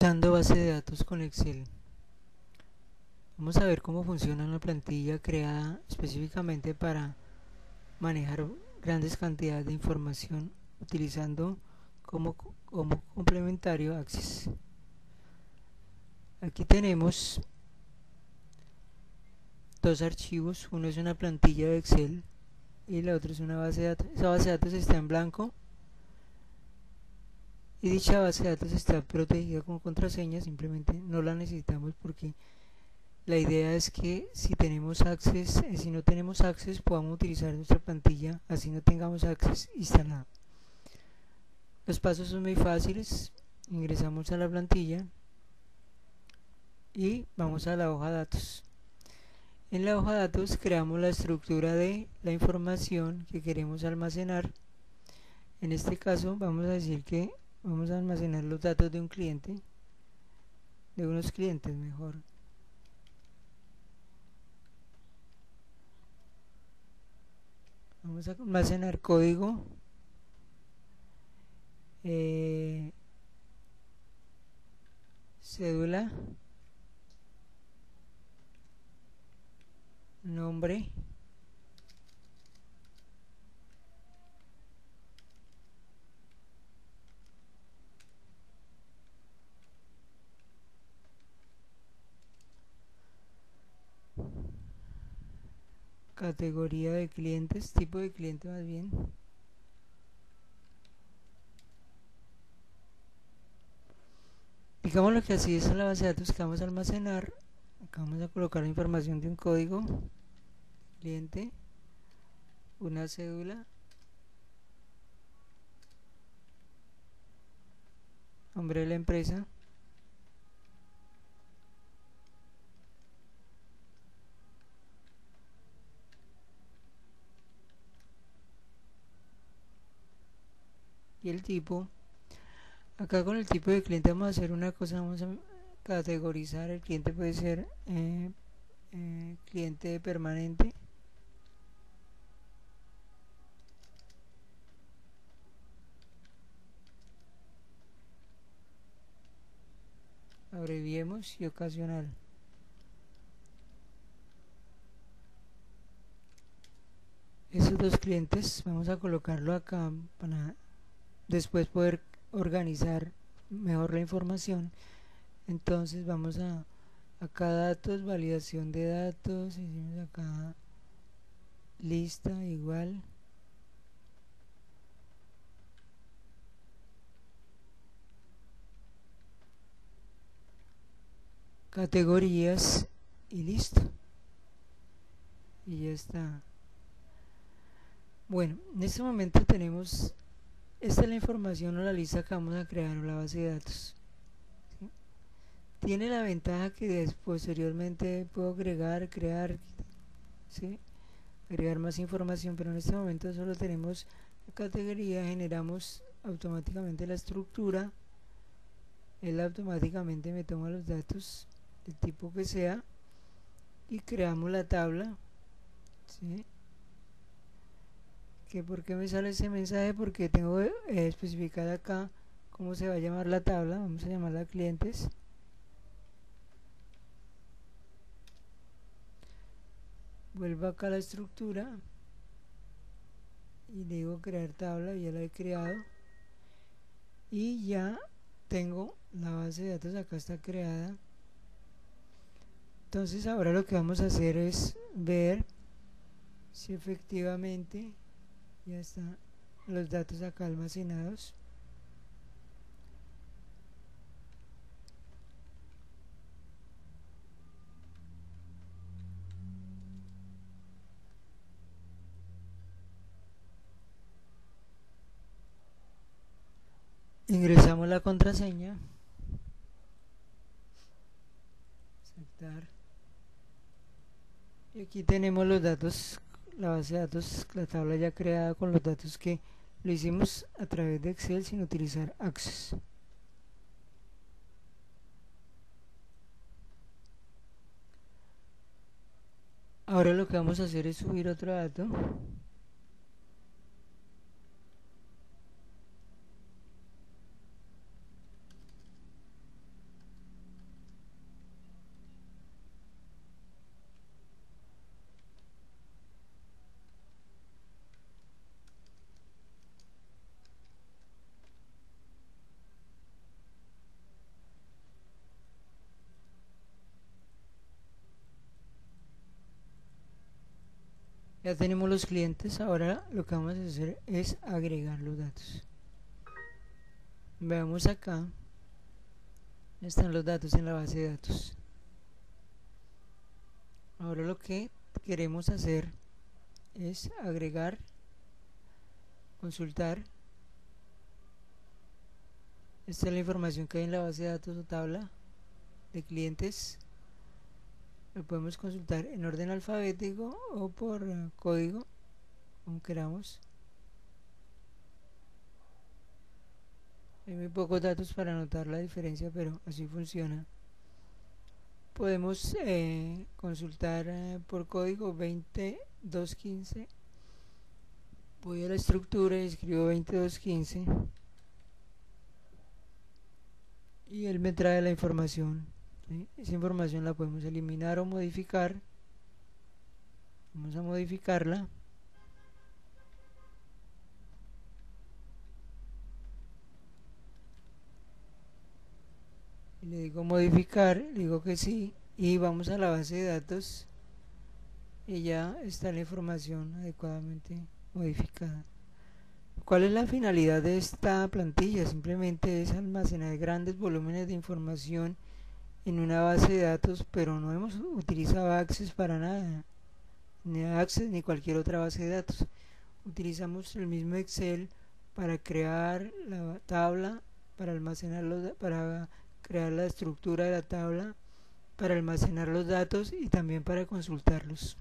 Usando base de datos con Excel. Vamos a ver cómo funciona una plantilla creada específicamente para manejar grandes cantidades de información utilizando como complementario Access. Aquí tenemos dos archivos, uno es una plantilla de Excel y la otra es una base de datos. Esa base de datos está en blanco y dicha base de datos está protegida con contraseña, simplemente no la necesitamos porque la idea es que si no tenemos Access, podamos utilizar nuestra plantilla, así no tengamos Access instalado. Los pasos son muy fáciles. Ingresamos a la plantilla y vamos a la hoja datos. En la hoja datos creamos la estructura de la información que queremos almacenar. En este caso vamos a decir que vamos a almacenar los datos de un cliente, de unos clientes mejor. Vamos a almacenar código, cédula, nombre, categoría de clientes, tipo de cliente más bien, digamos lo que así es la base de datos que vamos a almacenar. Acá vamos a colocar la información de un código cliente, una cédula, nombre de la empresa, y el tipo. Acá con el tipo de cliente vamos a hacer una cosa, vamos a categorizar. El cliente puede ser cliente permanente, abreviemos, y ocasional. Esos dos clientes vamos a colocarlo acá para después poder organizar mejor la información. Entonces vamos a acá datos, validación de datos, hicimos acá lista igual, categorías y listo, y ya está. Bueno, en este momento tenemos, esta es la información o la lista que vamos a crear o la base de datos, ¿sí? Tiene la ventaja que posteriormente puedo agregar, crear, ¿sí? Agregar más información, pero en este momento solo tenemos la categoría, generamos automáticamente la estructura, él automáticamente me toma los datos del tipo que sea y creamos la tabla, ¿sí? Que por qué me sale ese mensaje, porque tengo especificada acá cómo se va a llamar la tabla. Vamos a llamarla clientes, vuelvo acá a la estructura y digo crear tabla, ya la he creado y ya tengo la base de datos, acá está creada. Entonces ahora lo que vamos a hacer es ver si efectivamente ya están los datos acá almacenados. Ingresamos la contraseña, aceptar, y aquí tenemos los datos, la base de datos, la tabla ya creada con los datos que lo hicimos a través de Excel sin utilizar Access. Ahora lo que vamos a hacer es subir otro dato. Ya tenemos los clientes, ahora lo que vamos a hacer es agregar los datos. Veamos acá, están los datos en la base de datos. Ahora lo que queremos hacer es agregar, consultar. Esta es la información que hay en la base de datos o tabla de clientes. Lo podemos consultar en orden alfabético o por código, como queramos. Hay muy pocos datos para notar la diferencia, pero así funciona. Podemos consultar por código 20215. Voy a la estructura y escribo 20215 y él me trae la información, ¿sí? Esa información la podemos eliminar o modificar. Vamos a modificarla. Y le digo modificar, le digo que sí, y vamos a la base de datos y ya está la información adecuadamente modificada. ¿Cuál es la finalidad de esta plantilla? Simplemente es almacenar grandes volúmenes de información en una base de datos, pero no hemos utilizado Access para nada, ni Access ni cualquier otra base de datos. Utilizamos el mismo Excel para crear la tabla, para almacenarlos, para crear la estructura de la tabla, para almacenar los datos y también para consultarlos.